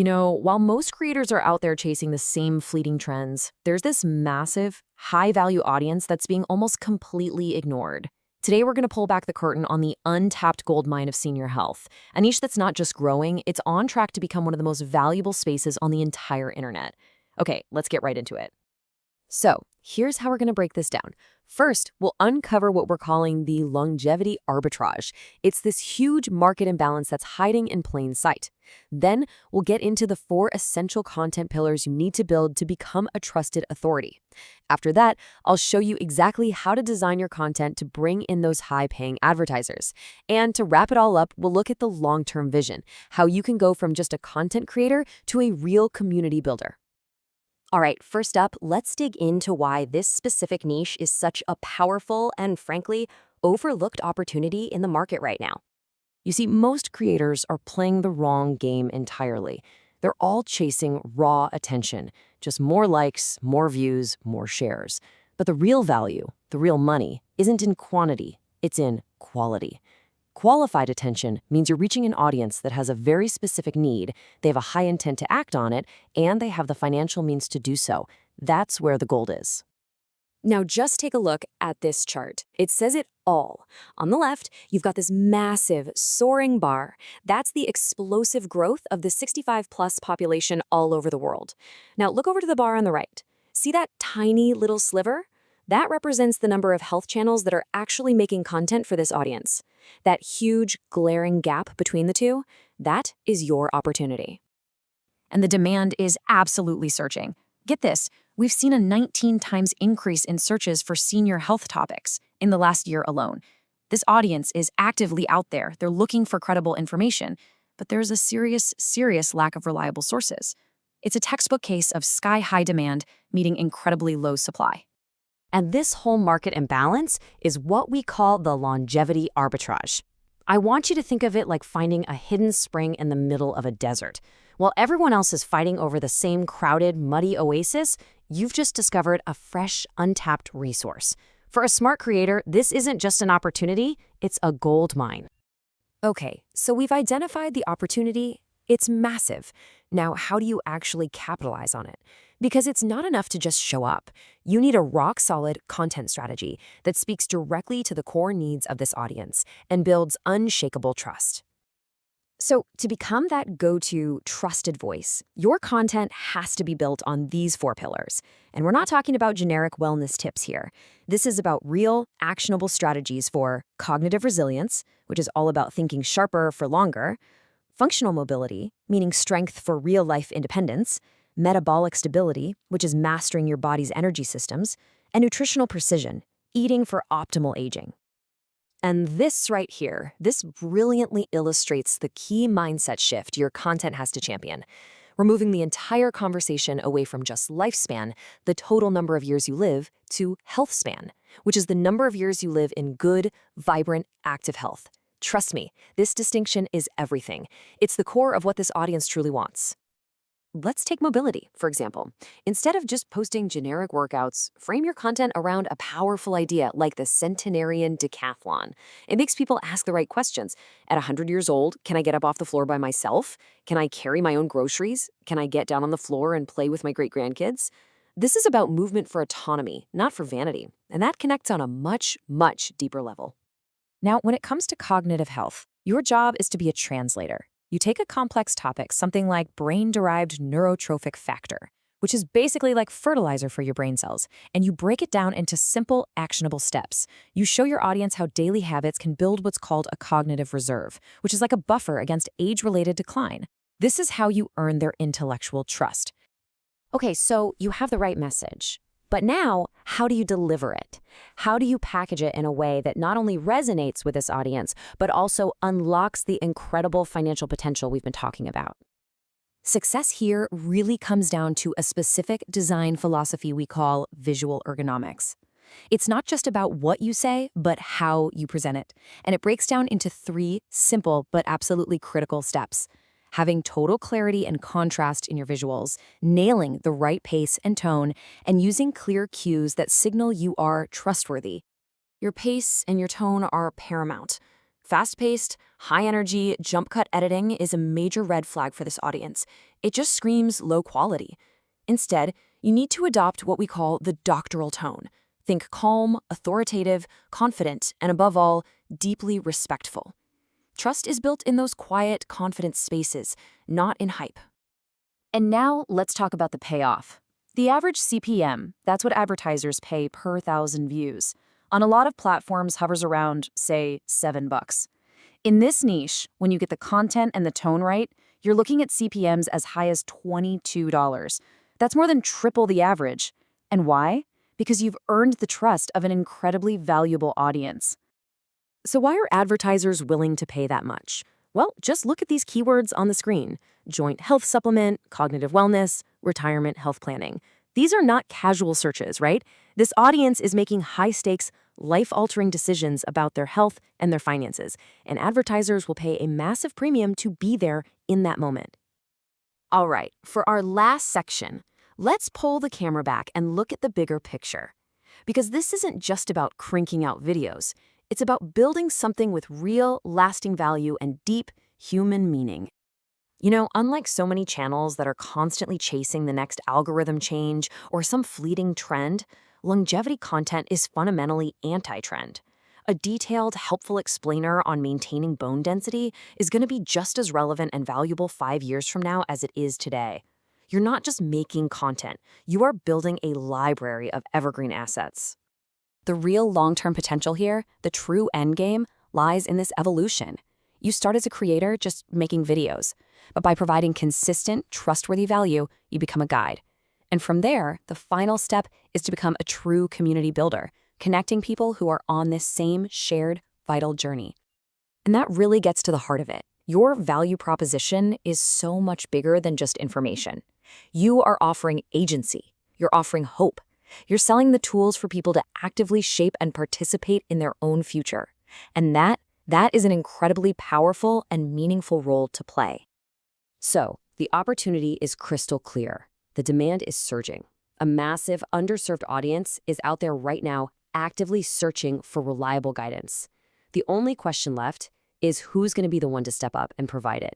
While most creators are out there chasing the same fleeting trends, there's this massive, high-value audience that's being almost completely ignored. Today, we're going to pull back the curtain on the untapped goldmine of senior health, a niche that's not just growing, it's on track to become one of the most valuable spaces on the entire internet. Okay, let's get right into it. So, here's how we're going to break this down. First, we'll uncover what we're calling the longevity arbitrage. It's this huge market imbalance that's hiding in plain sight. Then, we'll get into the 4 essential content pillars you need to build to become a trusted authority. After that, I'll show you exactly how to design your content to bring in those high-paying advertisers. And to wrap it all up, we'll look at the long-term vision, how you can go from just a content creator to a real community builder. All right, first up, let's dig into why this specific niche is such a powerful and, frankly, overlooked opportunity in the market right now. You see, most creators are playing the wrong game entirely. They're all chasing raw attention, just more likes, more views, more shares. But the real value, the real money, isn't in quantity, it's in quality. Qualified attention means you're reaching an audience that has a very specific need, they have a high intent to act on it, and they have the financial means to do so. That's where the gold is. Now just take a look at this chart. It says it all. On the left, you've got this massive, soaring bar. That's the explosive growth of the 65-plus population all over the world. Now look over to the bar on the right. See that tiny little sliver? That represents the number of health channels that are actually making content for this audience. That huge, glaring gap between the two, that is your opportunity. And the demand is absolutely surging. Get this, we've seen a 19 times increase in searches for senior health topics in the last year alone. This audience is actively out there. They're looking for credible information, but there's a serious lack of reliable sources. It's a textbook case of sky-high demand meeting incredibly low supply. And this whole market imbalance is what we call the longevity arbitrage. I want you to think of it like finding a hidden spring in the middle of a desert. While everyone else is fighting over the same crowded, muddy oasis, you've just discovered a fresh, untapped resource. For a smart creator, this isn't just an opportunity, it's a gold mine. Okay, so we've identified the opportunity. It's massive. Now, how do you actually capitalize on it? Because it's not enough to just show up. You need a rock-solid content strategy that speaks directly to the core needs of this audience and builds unshakable trust. So, to become that go-to trusted voice, your content has to be built on these 4 pillars. And we're not talking about generic wellness tips here. This is about real, actionable strategies for cognitive resilience, which is all about thinking sharper for longer, functional mobility, meaning strength for real-life independence, metabolic stability, which is mastering your body's energy systems, and nutritional precision, eating for optimal aging. And this right here, this brilliantly illustrates the key mindset shift your content has to champion. We're moving the entire conversation away from just lifespan, the total number of years you live, to healthspan, which is the number of years you live in good, vibrant, active health. Trust me, this distinction is everything. It's the core of what this audience truly wants. Let's take mobility, for example. Instead of just posting generic workouts, frame your content around a powerful idea like the centenarian decathlon. It makes people ask the right questions. At 100 years old, can I get up off the floor by myself? Can I carry my own groceries? Can I get down on the floor and play with my great-grandkids? This is about movement for autonomy, not for vanity, and that connects on a much deeper level. Now, when it comes to cognitive health, your job is to be a translator. You take a complex topic, something like brain-derived neurotrophic factor, which is basically like fertilizer for your brain cells, and you break it down into simple, actionable steps. You show your audience how daily habits can build what's called a cognitive reserve, which is like a buffer against age-related decline. This is how you earn their intellectual trust. Okay, so you have the right message. But now, how do you deliver it? How do you package it in a way that not only resonates with this audience, but also unlocks the incredible financial potential we've been talking about? Success here really comes down to a specific design philosophy we call visual ergonomics. It's not just about what you say, but how you present it. And it breaks down into 3 simple but absolutely critical steps. Having total clarity and contrast in your visuals, nailing the right pace and tone, and using clear cues that signal you are trustworthy. Your pace and your tone are paramount. Fast-paced, high-energy, jump-cut editing is a major red flag for this audience. It just screams low quality. Instead, you need to adopt what we call the doctoral tone. Think calm, authoritative, confident, and above all, deeply respectful. Trust is built in those quiet, confident spaces, not in hype. And now let's talk about the payoff. The average CPM, that's what advertisers pay per 1,000 views, on a lot of platforms hovers around, say, $7. In this niche, when you get the content and the tone right, you're looking at CPMs as high as $22. That's more than triple the average. And why? Because you've earned the trust of an incredibly valuable audience. So why are advertisers willing to pay that much? Well, just look at these keywords on the screen: joint health supplement, cognitive wellness, retirement health planning. These are not casual searches, right? This audience is making high-stakes, life-altering decisions about their health and their finances, and advertisers will pay a massive premium to be there in that moment. All right, for our last section, let's pull the camera back and look at the bigger picture. Because this isn't just about cranking out videos. It's about building something with real, lasting value and deep human meaning. You know, unlike so many channels that are constantly chasing the next algorithm change or some fleeting trend, longevity content is fundamentally anti-trend. A detailed, helpful explainer on maintaining bone density is going to be just as relevant and valuable 5 years from now as it is today. You're not just making content, you are building a library of evergreen assets. The real long-term potential here, the true endgame, lies in this evolution. You start as a creator just making videos, but by providing consistent, trustworthy value, you become a guide. And from there, the final step is to become a true community builder, connecting people who are on this same shared, vital journey. And that really gets to the heart of it. Your value proposition is so much bigger than just information. You are offering agency. You're offering hope. You're selling the tools for people to actively shape and participate in their own future. And that is an incredibly powerful and meaningful role to play. So, the opportunity is crystal clear. The demand is surging. A massive, underserved audience is out there right now actively searching for reliable guidance. The only question left is who's going to be the one to step up and provide it.